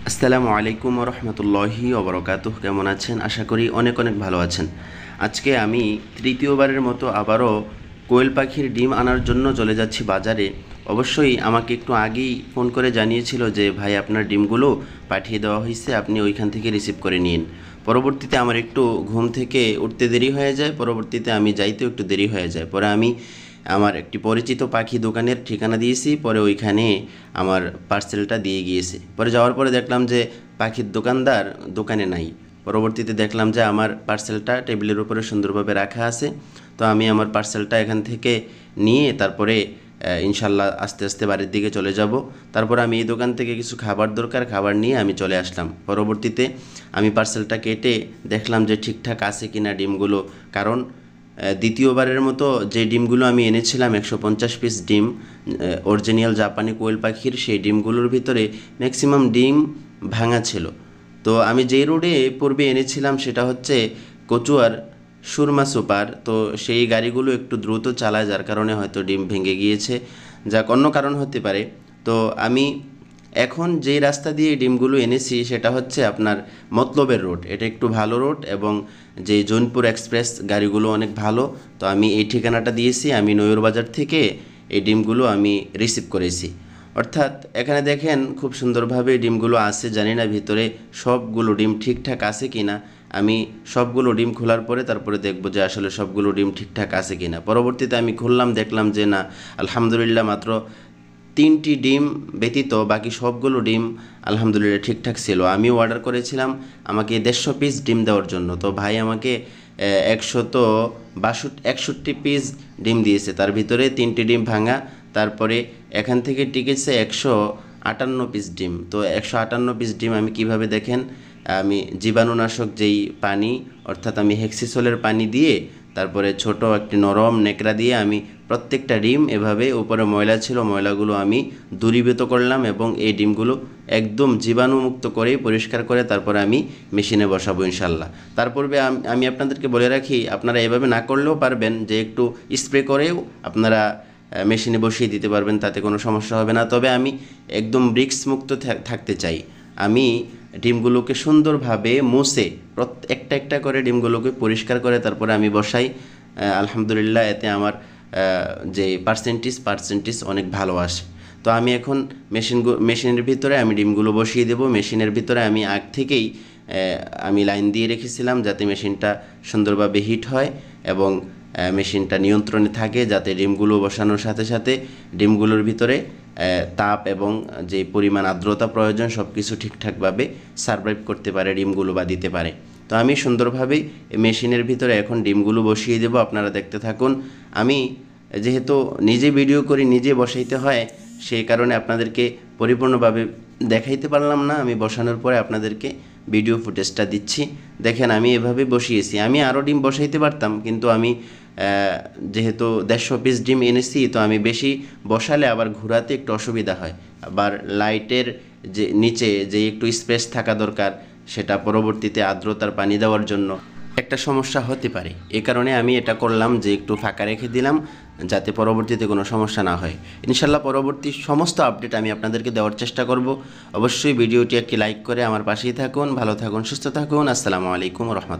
আসসালামু আলাইকুম রহমতুল্লাহি ওবরাকাতুহ। কেমন আছেন? আশা করি অনেক অনেক ভালো আছেন। আজকে আমি তৃতীয়বারের মতো আবারও কোয়েল পাখির ডিম আনার জন্য চলে যাচ্ছি বাজারে। অবশ্যই আমাকে একটু আগেই ফোন করে জানিয়েছিল যে ভাই আপনার ডিমগুলো পাঠিয়ে দেওয়া হয়েছে, আপনি ওইখান থেকে রিসিভ করে নিন। পরবর্তীতে আমার একটু ঘুম থেকে উঠতে দেরি হয়ে যায়, পরবর্তীতে আমি যাইতেও একটু দেরি হয়ে যায়। পরে আমি আমার একটি পরিচিত পাখি দোকানের ঠিকানা দিয়েছি, পরে ওইখানে আমার পার্সেলটা দিয়ে গিয়েছে। পরে যাওয়ার পরে দেখলাম যে পাখির দোকানদার দোকানে নাই। পরবর্তীতে দেখলাম যে আমার পার্সেলটা টেবিলের উপরে সুন্দরভাবে রাখা আছে। তো আমি আমার পার্সেলটা এখান থেকে নিয়ে তারপরে ইনশাল্লাহ আস্তে আস্তে বাড়ির দিকে চলে যাব। তারপর আমি এই দোকান থেকে কিছু খাবার দরকার, খাবার নিয়ে আমি চলে আসলাম। পরবর্তীতে আমি পার্সেলটা কেটে দেখলাম যে ঠিকঠাক আছে কিনা ডিমগুলো, কারণ দ্বিতীয়বারের মতো যে ডিমগুলো আমি এনেছিলাম 150 পিস ডিম অরিজিনাল জাপানি কোয়েল পাখির, সেই ডিমগুলোর ভিতরে ম্যাক্সিমাম ডিম ভাঙা ছিল। তো আমি যেই রোডে পূর্বে এনেছিলাম সেটা হচ্ছে কচুয়ার সুরমা সুপার। তো সেই গাড়িগুলো একটু দ্রুত চালায়, যার কারণে হয়তো ডিম ভেঙে গিয়েছে, যা অন্য কারণ হতে পারে। তো আমি এখন যেই রাস্তা দিয়ে ডিমগুলো এনেছি সেটা হচ্ছে আপনার মতলবের রোড। এটা একটু ভালো রোড এবং যে জৌনপুর এক্সপ্রেস গাড়িগুলো অনেক ভালো। তো আমি এই ঠিকানাটা দিয়েছি, আমি নয়ুরবাজার থেকে এই ডিমগুলো আমি রিসিভ করেছি। অর্থাৎ এখানে দেখেন খুব সুন্দরভাবে ডিমগুলো আছে, জানি না ভিতরে সবগুলো ডিম ঠিকঠাক আছে কি না। আমি সবগুলো ডিম খোলার পরে তারপরে দেখব যে আসলে সবগুলো ডিম ঠিকঠাক আছে কি না। পরবর্তীতে আমি খুললাম, দেখলাম যে না, আলহামদুলিল্লাহ মাত্র 3টি ডিম ব্যতীত বাকি সবগুলো ডিম আলহামদুলিল্লাহ ঠিকঠাক ছিল। আমিও অর্ডার করেছিলাম আমাকে 150 পিস ডিম দেওয়ার জন্য। তো ভাই আমাকে 61 পিস ডিম দিয়েছে, তার ভিতরে 3টি ডিম ভাঙা। তারপরে এখান থেকে টিকেছে 158 পিস ডিম। তো 158 পিস ডিম আমি কিভাবে দেখেন, আমি জীবাণুনাশক যেই পানি, অর্থাৎ আমি হেক্সিসোলের পানি দিয়ে তারপরে ছোট একটি নরম নেকড়া দিয়ে আমি প্রত্যেকটা ডিম এভাবে উপরে ময়লা ছিল ময়লাগুলো আমি দূরীভূত করলাম এবং এই ডিমগুলো একদম জীবাণুমুক্ত করে পরিষ্কার করে তারপরে আমি মেশিনে বসাবো ইনশাল্লাহ। তার পূর্বে আমি আপনাদেরকে বলে রাখি, আপনারা এভাবে না করলেও পারবেন, যে একটু স্প্রে করেও আপনারা মেশিনে বসিয়ে দিতে পারবেন, তাতে কোনো সমস্যা হবে না। তবে আমি একদম ব্রিক্স মুক্ত থাকতে চাই। আমি ডিমগুলোকে সুন্দরভাবে মুছে একটা একটা করে ডিমগুলোকে পরিষ্কার করে তারপরে আমি বসাই। আলহামদুলিল্লাহ এতে আমার যে পার্সেন্টেজ অনেক ভালো আসে। তো আমি এখন মেশিনের ভিতরে আমি ডিমগুলো বসিয়ে দেব। মেশিনের ভিতরে আমি আগ থেকেই আমি লাইন দিয়ে রেখেছিলাম যাতে মেশিনটা সুন্দরভাবে হিট হয় এবং মেশিনটা নিয়ন্ত্রণে থাকে, যাতে ডিমগুলো বসানোর সাথে সাথে ডিমগুলোর ভিতরে তাপ এবং যে পরিমাণ আর্দ্রতা প্রয়োজন সব কিছু ঠিকঠাকভাবে সারভাইভ করতে পারে ডিমগুলো বা দিতে পারে। তো আমি সুন্দরভাবেই মেশিনের ভিতরে এখন ডিমগুলো বসিয়ে দেব, আপনারা দেখতে থাকুন। আমি যেহেতু নিজে ভিডিও করি, নিজে বসাইতে হয়, সেই কারণে আপনাদেরকে পরিপূর্ণভাবে দেখাইতে পারলাম না। আমি বসানোর পরে আপনাদেরকে ভিডিও ফুটেজটা দিচ্ছি। দেখেন আমি এভাবে বসিয়েছি। আমি আরও ডিম বসাইতে পারতাম, কিন্তু আমি যেহেতু 150 পিস ডিম এনেছি, তো আমি বেশি বসালে আবার ঘোরাতে একটু অসুবিধা হয়। আবার লাইটের যে নিচে যে একটু স্পেস থাকা দরকার, সেটা পরবর্তীতে আর্দ্রতার পানি দেওয়ার জন্য একটা সমস্যা হতে পারে। এ কারণে আমি এটা করলাম যে একটু ফাঁকা রেখে দিলাম, যাতে পরবর্তীতে কোনো সমস্যা না হয়। ইনশাল্লাহ পরবর্তী সমস্ত আপডেট আমি আপনাদেরকে দেওয়ার চেষ্টা করব। অবশ্যই ভিডিওটি একটি লাইক করে আমার পাশেই থাকুন। ভালো থাকুন, সুস্থ থাকুন। আসসালামু আলাইকুম রহমতুল্লাহ।